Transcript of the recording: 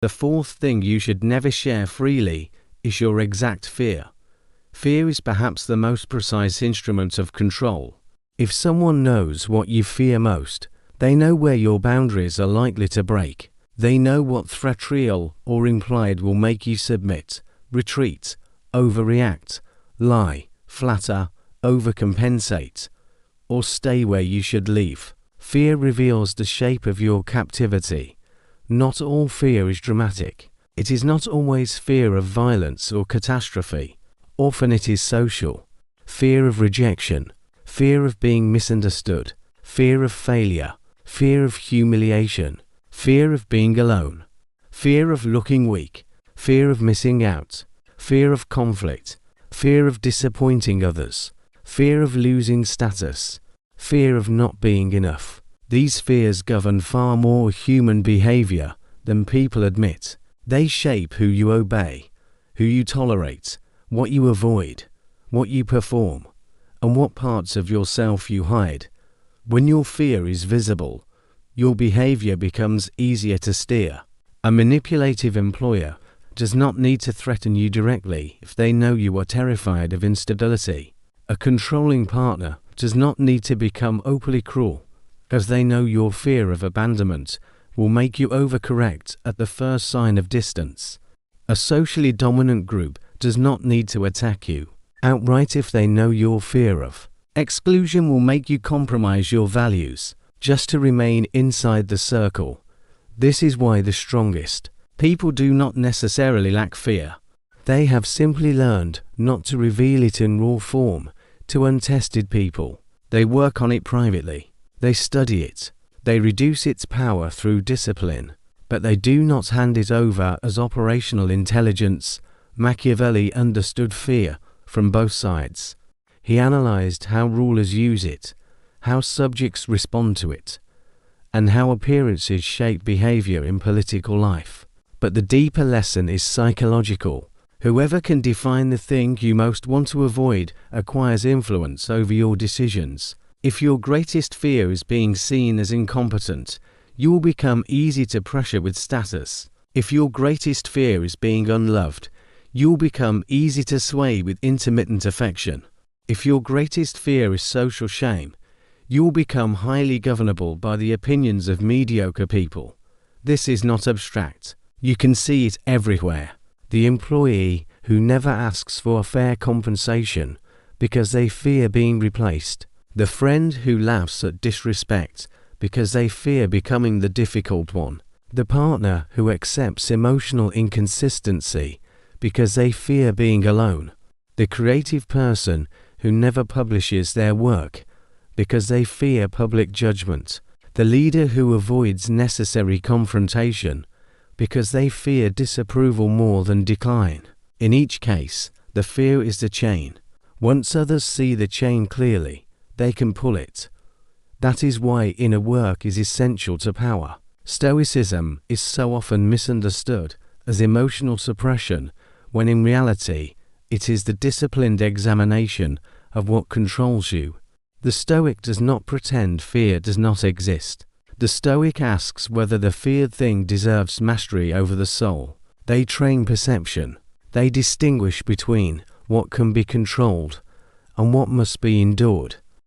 The fourth thing you should never share freely is your exact fear. Fear is perhaps the most precise instrument of control. If someone knows what you fear most, they know where your boundaries are likely to break. They know what threat, real or implied, will make you submit, retreat, overreact, lie, flatter, overcompensate, or stay where you should leave. Fear reveals the shape of your captivity. Not all fear is dramatic. It is not always fear of violence or catastrophe. Often it is social. Fear of rejection, fear of being misunderstood, fear of failure, fear of humiliation, fear of being alone, fear of looking weak, fear of missing out, fear of conflict, fear of disappointing others, fear of losing status, fear of not being enough. These fears govern far more human behavior than people admit. They shape who you obey, who you tolerate, what you avoid, what you perform, and what parts of yourself you hide. When your fear is visible, your behavior becomes easier to steer. A manipulative employer does not need to threaten you directly if they know you are terrified of instability. A controlling partner does not need to become openly cruel, as they know your fear of abandonment will make you overcorrect at the first sign of distance. A socially dominant group does not need to attack you outright if they know your fear of exclusion will make you compromise your values just to remain inside the circle. This is why the strongest people do not necessarily lack fear. They have simply learned not to reveal it in raw form to untested people. They work on it privately. They study it. They reduce its power through discipline, but they do not hand it over as operational intelligence. Machiavelli understood fear from both sides. He analyzed how rulers use it, how subjects respond to it, and how appearances shape behavior in political life. But the deeper lesson is psychological. Whoever can define the thing you most want to avoid acquires influence over your decisions. If your greatest fear is being seen as incompetent, you will become easy to pressure with status. If your greatest fear is being unloved, you will become easy to sway with intermittent affection. If your greatest fear is social shame, you will become highly governable by the opinions of mediocre people. This is not abstract. You can see it everywhere. The employee who never asks for fair compensation because they fear being replaced. The friend who laughs at disrespect because they fear becoming the difficult one. The partner who accepts emotional inconsistency because they fear being alone. The creative person who never publishes their work because they fear public judgment. The leader who avoids necessary confrontation because they fear disapproval more than decline. In each case, the fear is the chain. Once others see the chain clearly, they can pull it. That is why inner work is essential to power. Stoicism is so often misunderstood as emotional suppression, when in reality, it is the disciplined examination of what controls you. The Stoic does not pretend fear does not exist. The Stoic asks whether the feared thing deserves mastery over the soul. They train perception. They distinguish between what can be controlled and what must be endured.